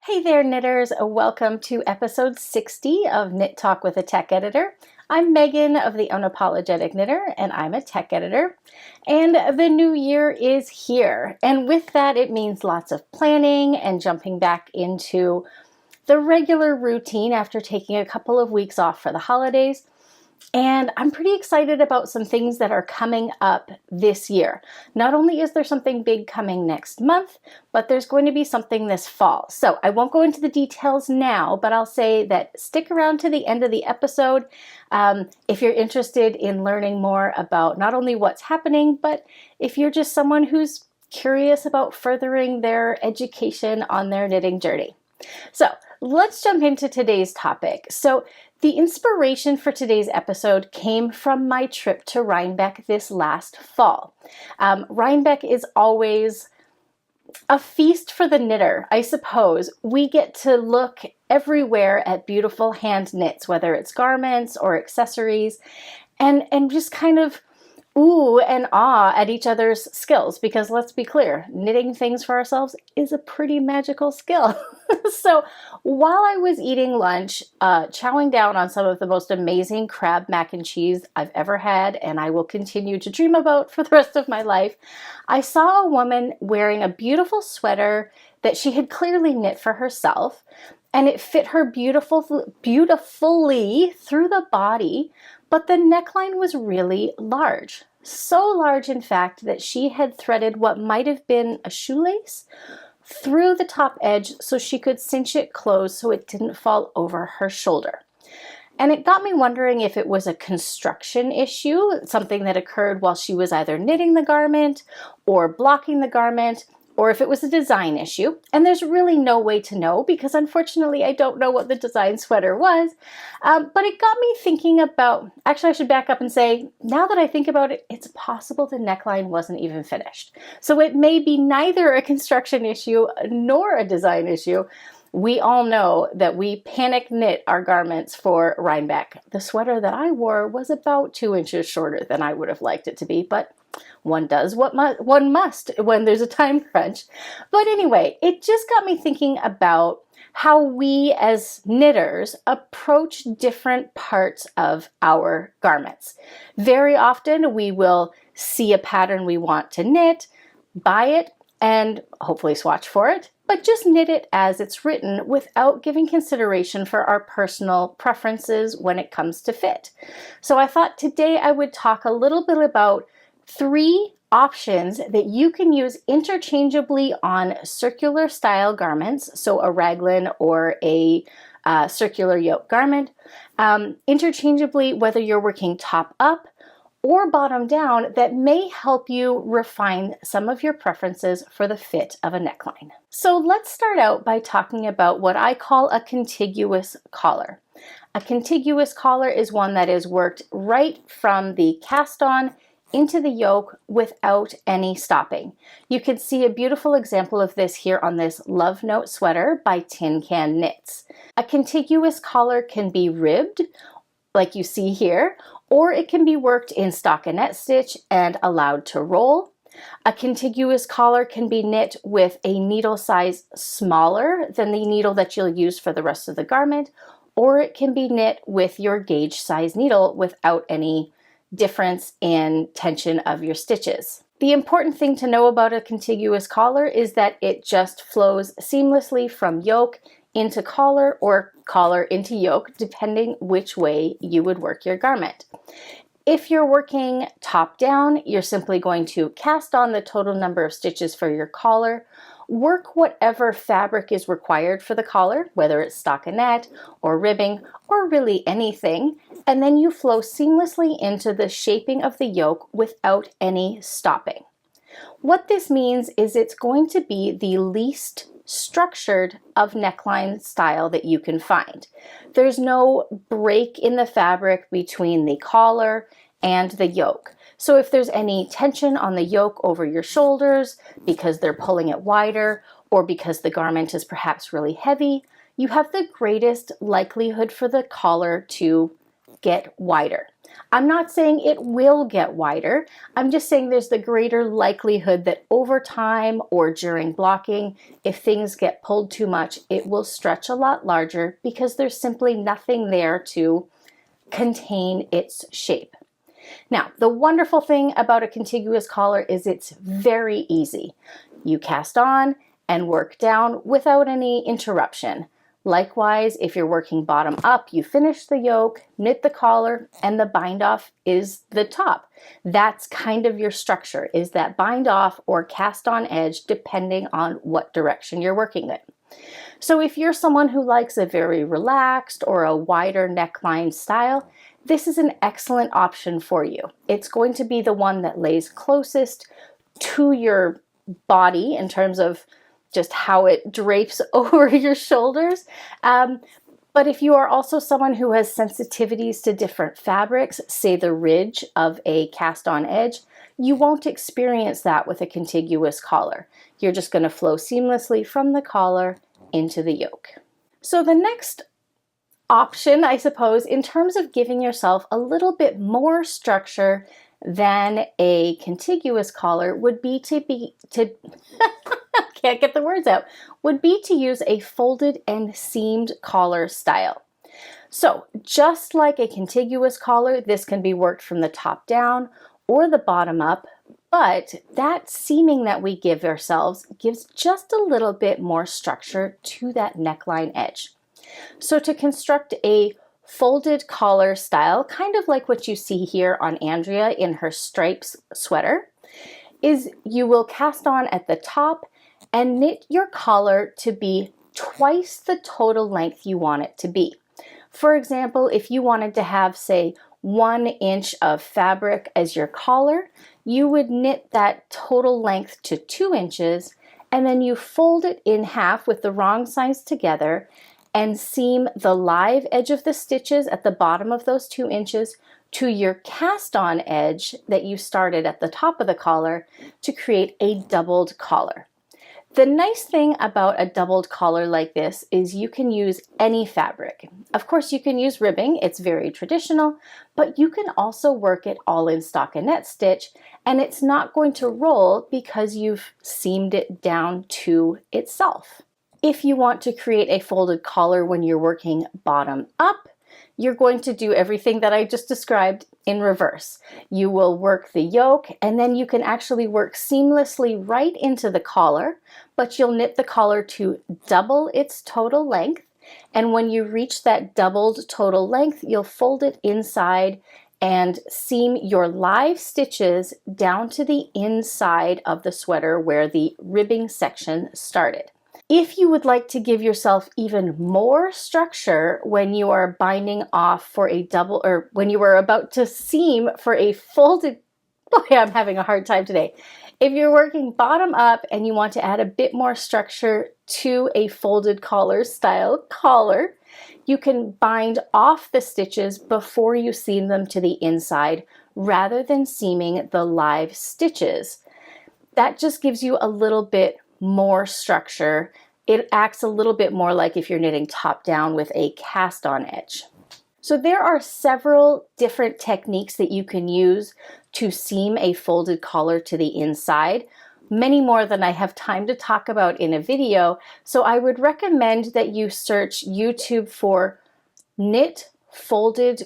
Hey there, knitters. Welcome to episode 60 of Knit Talk with a Tech Editor. I'm Megan of the Unapologetic Knitter, and I'm a tech editor. And the new year is here. And with that, it means lots of planning and jumping back into the regular routine after taking a couple of weeks off for the holidays. And I'm pretty excited about some things that are coming up this year. Not only is there something big coming next month, but there's going to be something this fall. So I won't go into the details now, but I'll say that stick around to the end of the episode if you're interested in learning more about not only what's happening, but if you're just someone who's curious about furthering their education on their knitting journey. So let's jump into today's topic. So the inspiration for today's episode came from my trip to Rhinebeck this last fall. Rhinebeck is always a feast for the knitter, I suppose. We get to look everywhere at beautiful hand knits, whether it's garments or accessories, and just kind of ooh and ah at each other's skills, because let's be clear, knitting things for ourselves is a pretty magical skill. So while I was eating lunch, chowing down on some of the most amazing crab mac and cheese I've ever had, and I will continue to dream about for the rest of my life, I saw a woman wearing a beautiful sweater that she had clearly knit for herself, and it fit her beautifully through the body, but the neckline was really large. So large, in fact, that she had threaded what might have been a shoelace through the top edge so she could cinch it closed so it didn't fall over her shoulder. And it got me wondering if it was a construction issue, something that occurred while she was either knitting the garment or blocking the garment, or if it was a design issue. And there's really no way to know, because unfortunately I don't know what the design sweater was. But it got me thinking about, actually I should back up and say, now that I think about it, it's possible the neckline wasn't even finished. So it may be neither a construction issue nor a design issue. We all know that we panic knit our garments for Rhinebeck. The sweater that I wore was about 2 inches shorter than I would have liked it to be, but one does what one must when there's a time crunch. But anyway, it just got me thinking about how we as knitters approach different parts of our garments. Very often we will see a pattern we want to knit, buy it, and hopefully swatch for it, but just knit it as it's written without giving consideration for our personal preferences when it comes to fit. So I thought today I would talk a little bit about 3 options that you can use interchangeably on circular style garments, so a raglan or a circular yoke garment, interchangeably whether you're working top up or bottom down, that may help you refine some of your preferences for the fit of a neckline. So let's start out by talking about what I call a contiguous collar. A contiguous collar is one that is worked right from the cast on into the yoke without any stopping. You can see a beautiful example of this here on this Love Note sweater by Tin Can Knits. A contiguous collar can be ribbed, like you see here, or it can be worked in stockinette stitch and allowed to roll. A contiguous collar can be knit with a needle size smaller than the needle that you'll use for the rest of the garment, or it can be knit with your gauge size needle without any difference in tension of your stitches. The important thing to know about a contiguous collar is that it just flows seamlessly from yoke into collar or collar into yoke, depending which way you would work your garment. If you're working top down, you're simply going to cast on the total number of stitches for your collar, work whatever fabric is required for the collar, whether it's stockinette or ribbing or really anything, and then you flow seamlessly into the shaping of the yoke without any stopping. What this means is it's going to be the least structured of neckline style that you can find. There's no break in the fabric between the collar and the yoke. So if there's any tension on the yoke over your shoulders because they're pulling it wider, or because the garment is perhaps really heavy, you have the greatest likelihood for the collar to get wider. I'm not saying it will get wider. I'm just saying there's the greater likelihood that over time or during blocking, if things get pulled too much, it will stretch a lot larger because there's simply nothing there to contain its shape. Now, the wonderful thing about a contiguous collar is it's very easy. You cast on and work down without any interruption. Likewise, if you're working bottom up, you finish the yoke, knit the collar, and the bind off is the top. That's kind of your structure, is that bind off or cast on edge depending on what direction you're working it. So if you're someone who likes a very relaxed or a wider neckline style, this is an excellent option for you. It's going to be the one that lays closest to your body in terms of just how it drapes over your shoulders. But if you are also someone who has sensitivities to different fabrics, say the ridge of a cast on edge, you won't experience that with a contiguous collar. You're just going to flow seamlessly from the collar into the yoke. So the next option, I suppose, in terms of giving yourself a little bit more structure than a contiguous collar would be to can't get the words out, would be to use a folded and seamed collar style. So just like a contiguous collar, this can be worked from the top down or the bottom up, but that seaming that we give ourselves gives just a little bit more structure to that neckline edge. So to construct a folded collar style, kind of like what you see here on Andrea in her stripes sweater, is you will cast on at the top and knit your collar to be twice the total length you want it to be. For example, if you wanted to have, say, 1 inch of fabric as your collar, you would knit that total length to 2 inches, and then you fold it in half with the wrong sides together and seam the live edge of the stitches at the bottom of those 2 inches to your cast on edge that you started at the top of the collar to create a doubled collar. The nice thing about a doubled collar like this is you can use any fabric. Of course, you can use ribbing, it's very traditional, but you can also work it all in stockinette stitch, and it's not going to roll because you've seamed it down to itself. If you want to create a folded collar when you're working bottom up, you're going to do everything that I just described in reverse. You will work the yoke, and then you can actually work seamlessly right into the collar, but you'll knit the collar to double its total length. And when you reach that doubled total length, you'll fold it inside and seam your live stitches down to the inside of the sweater where the ribbing section started. If you would like to give yourself even more structure when you are binding off for a double, or when you are about to seam for a folded, boy, I'm having a hard time today. If you're working bottom up and you want to add a bit more structure to a folded collar style collar, you can bind off the stitches before you seam them to the inside rather than seaming the live stitches. That just gives you a little bit more structure. It acts a little bit more like if you're knitting top down with a cast on edge. So there are several different techniques that you can use to seam a folded collar to the inside, many more than I have time to talk about in a video. So I would recommend that you search YouTube for folded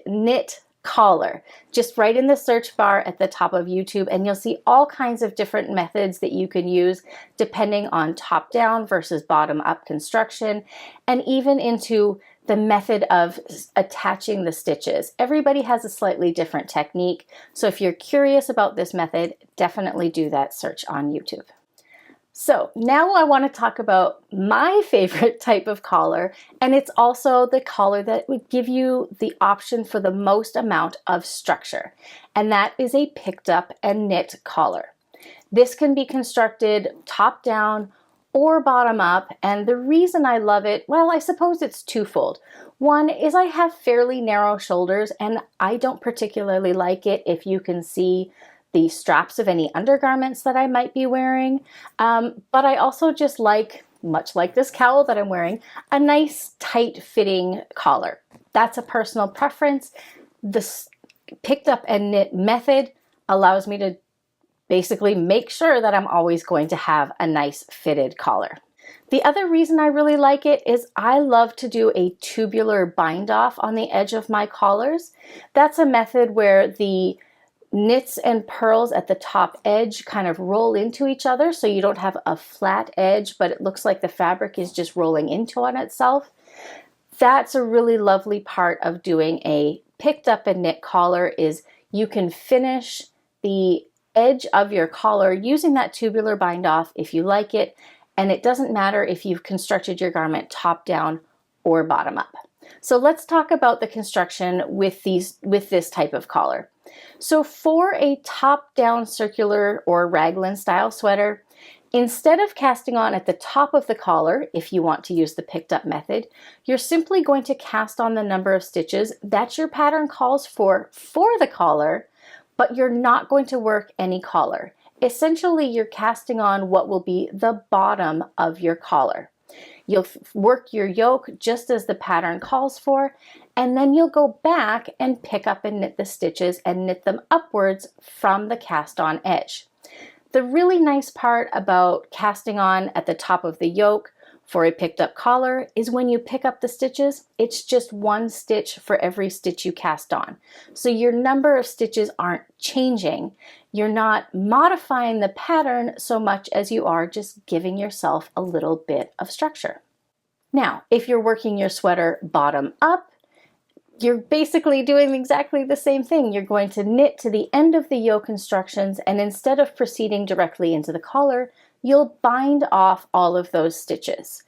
knit collar. Just write in the search bar at the top of YouTube and you'll see all kinds of different methods that you can use depending on top down versus bottom up construction, and even into the method of attaching the stitches. Everybody has a slightly different technique, so if you're curious about this method, definitely do that search on YouTube. So now I want to talk about my favorite type of collar, and it's also the collar that would give you the option for the most amount of structure, and that is a picked up and knit collar. This can be constructed top down or bottom up, and the reason I love it, well, I suppose it's twofold. One is I have fairly narrow shoulders, and I don't particularly like it if you can see the straps of any undergarments that I might be wearing, but I also just like, much like this cowl that I'm wearing, a nice tight fitting collar. that's a personal preference. This picked up and knit method allows me to basically make sure that I'm always going to have a nice fitted collar. The other reason I really like it is I love to do a tubular bind off on the edge of my collars. That's a method where the knits and purls at the top edge kind of roll into each other, so you don't have a flat edge, but it looks like the fabric is just rolling into on itself. That's a really lovely part of doing a picked up and knit collar, is you can finish the edge of your collar using that tubular bind off if you like it, and it doesn't matter if you've constructed your garment top down or bottom up. So let's talk about the construction with this type of collar. So for a top down circular or raglan style sweater, instead of casting on at the top of the collar, if you want to use the picked up method, you're simply going to cast on the number of stitches that your pattern calls for the collar, but you're not going to work any collar. Essentially, you're casting on what will be the bottom of your collar. You'll work your yoke just as the pattern calls for, and then you'll go back and pick up and knit the stitches and knit them upwards from the cast on edge. The really nice part about casting on at the top of the yoke for a picked up collar is when you pick up the stitches, it's just one stitch for every stitch you cast on. So your number of stitches aren't changing. You're not modifying the pattern so much as you are just giving yourself a little bit of structure. Now, if you're working your sweater bottom up, you're basically doing exactly the same thing. You're going to knit to the end of the yoke instructions, and instead of proceeding directly into the collar, you'll bind off all of those stitches.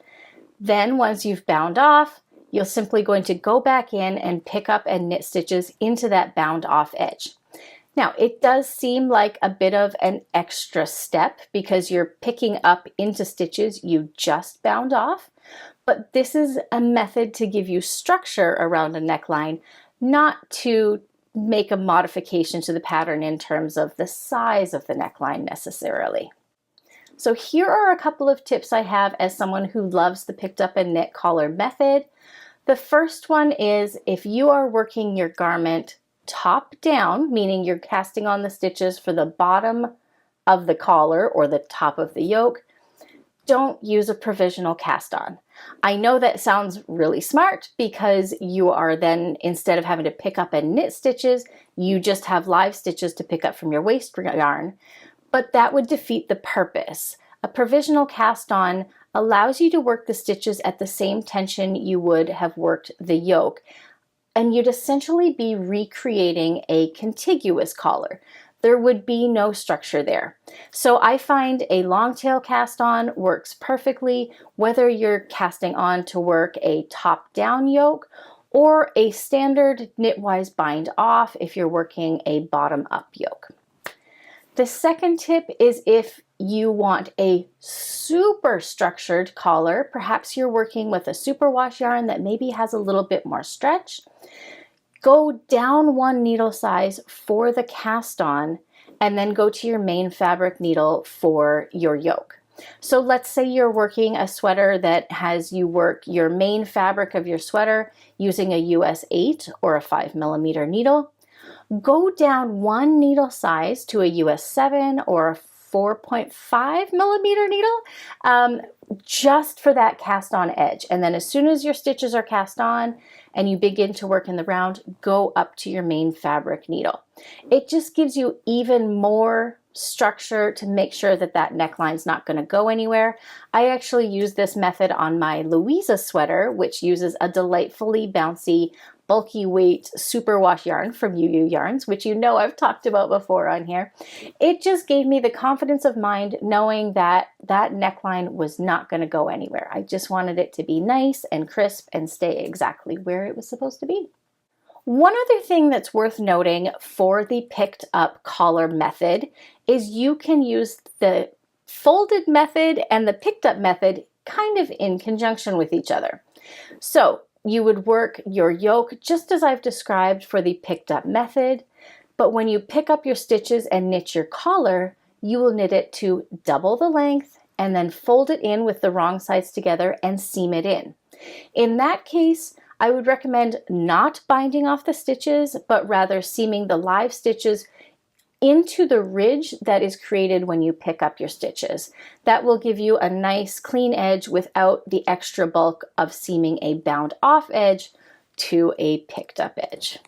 Then once you've bound off, you're simply going to go back in and pick up and knit stitches into that bound off edge. Now, it does seem like a bit of an extra step because you're picking up into stitches you just bound off, but this is a method to give you structure around a neckline, not to make a modification to the pattern in terms of the size of the neckline necessarily. So here are a couple of tips I have as someone who loves the picked up and knit collar method. The first one is, if you are working your garment top down, meaning you're casting on the stitches for the bottom of the collar or the top of the yoke, don't use a provisional cast on. I know that sounds really smart because you are then, instead of having to pick up and knit stitches, you just have live stitches to pick up from your waste yarn, but that would defeat the purpose. A provisional cast on allows you to work the stitches at the same tension you would have worked the yoke, and you'd essentially be recreating a contiguous collar. There would be no structure there. So I find a long tail cast on works perfectly, whether you're casting on to work a top down yoke or a standard knitwise bind off if you're working a bottom up yoke. The second tip is if you want a super structured collar, perhaps you're working with a superwash yarn that maybe has a little bit more stretch, go down one needle size for the cast on and then go to your main fabric needle for your yoke. So let's say you're working a sweater that has you work your main fabric of your sweater using a US 8 or a 5mm needle. Go down one needle size to a US 7 or a 4.5mm needle just for that cast on edge. And then as soon as your stitches are cast on and you begin to work in the round, go up to your main fabric needle. It just gives you even more structure to make sure that that neckline's not going to go anywhere. I actually use this method on my Louisa sweater, which uses a delightfully bouncy bulky weight superwash yarn from UU Yarns, which you know I've talked about before on here. It just gave me the confidence of mind knowing that that neckline was not going to go anywhere. I just wanted it to be nice and crisp and stay exactly where it was supposed to be. One other thing that's worth noting for the picked up collar method is you can use the folded method and the picked up method kind of in conjunction with each other. So you would work your yoke just as I've described for the picked up method, but when you pick up your stitches and knit your collar, you will knit it to double the length and then fold it in with the wrong sides together and seam it in. In that case, I would recommend not binding off the stitches, but rather seaming the live stitches into the ridge that is created when you pick up your stitches. That will give you a nice clean edge without the extra bulk of seaming a bound off edge to a picked up edge.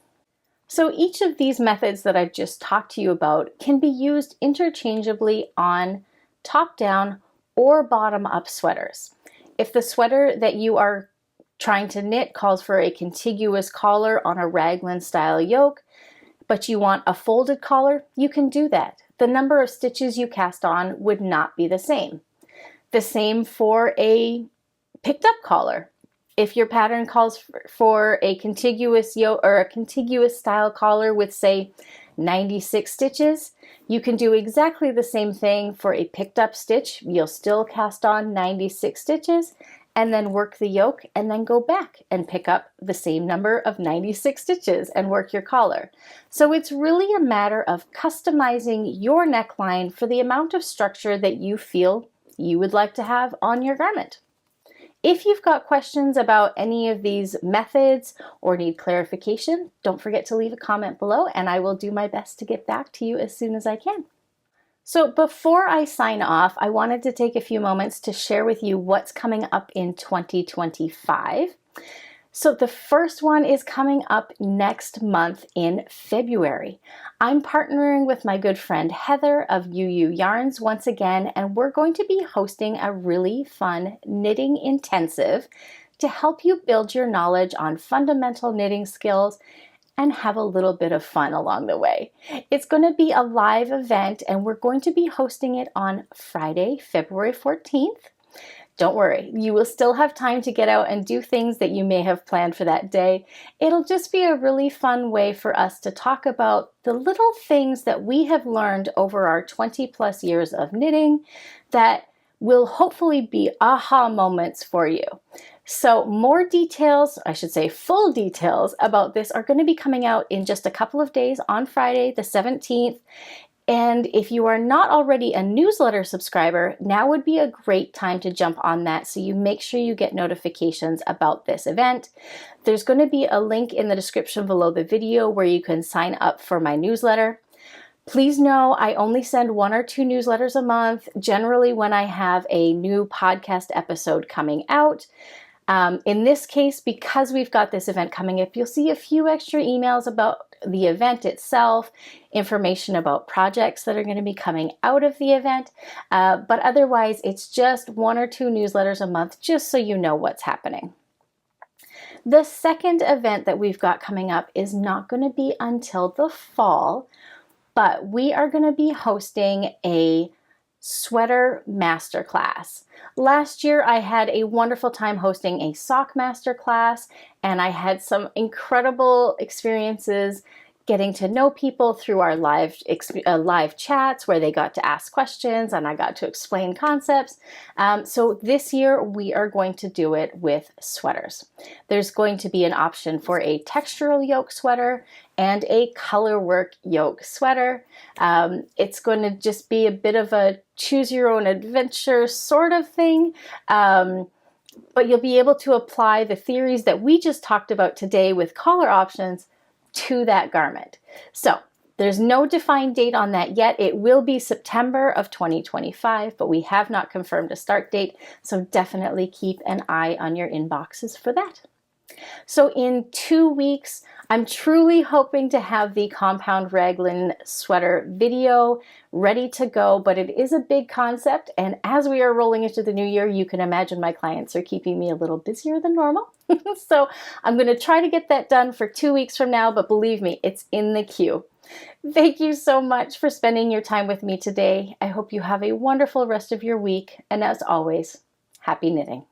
So each of these methods that I've just talked to you about can be used interchangeably on top down or bottom up sweaters. If the sweater that you are trying to knit calls for a contiguous collar on a raglan style yoke, but you want a folded collar, you can do that. The number of stitches you cast on would not be the same. The same for a picked up collar. If your pattern calls for a contiguous yoke or a contiguous style collar with, say, 96 stitches, you can do exactly the same thing for a picked up stitch. You'll still cast on 96 stitches and then work the yoke and then go back and pick up the same number of 96 stitches and work your collar. So it's really a matter of customizing your neckline for the amount of structure that you feel you would like to have on your garment. If you've got questions about any of these methods or need clarification, don't forget to leave a comment below and I will do my best to get back to you as soon as I can. So before I sign off, I wanted to take a few moments to share with you what's coming up in 2025. So the first one is coming up next month in February. I'm partnering with my good friend Heather of UU Yarns once again, and we're going to be hosting a really fun knitting intensive to help you build your knowledge on fundamental knitting skills and have a little bit of fun along the way. It's going to be a live event and we're going to be hosting it on Friday, February 14th. Don't worry, you will still have time to get out and do things that you may have planned for that day. It'll just be a really fun way for us to talk about the little things that we have learned over our 20+ years of knitting that will hopefully be aha moments for you. So more details, I should say full details about this are going to be coming out in just a couple of days on Friday the 17th. And if you are not already a newsletter subscriber, now would be a great time to jump on that so you make sure you get notifications about this event. There's going to be a link in the description below the video where you can sign up for my newsletter. Please know I only send 1 or 2 newsletters a month, generally when I have a new podcast episode coming out. In this case, because we've got this event coming up, you'll see a few extra emails about the event itself, information about projects that are going to be coming out of the event, but otherwise it's just 1 or 2 newsletters a month, just so you know what's happening. The second event that we've got coming up is not going to be until the fall, but we are going to be hosting a sweater masterclass. Last year I had a wonderful time hosting a sock masterclass, and I had some incredible experiences getting to know people through our live chats where they got to ask questions and I got to explain concepts. So this year we are going to do it with sweaters. There's going to be an option for a textural yoke sweater and a color work yoke sweater. It's going to just be a bit of a choose your own adventure sort of thing. But you'll be able to apply the theories that we just talked about today with collar options to that garment. So there's no defined date on that yet. It will be September of 2025, but we have not confirmed a start date. So definitely keep an eye on your inboxes for that. So in 2 weeks, I'm truly hoping to have the compound raglan sweater video ready to go, but it is a big concept. And as we are rolling into the new year, you can imagine my clients are keeping me a little busier than normal. So I'm going to try to get that done for 2 weeks from now, but believe me, it's in the queue. Thank you so much for spending your time with me today. I hope you have a wonderful rest of your week. And as always, happy knitting.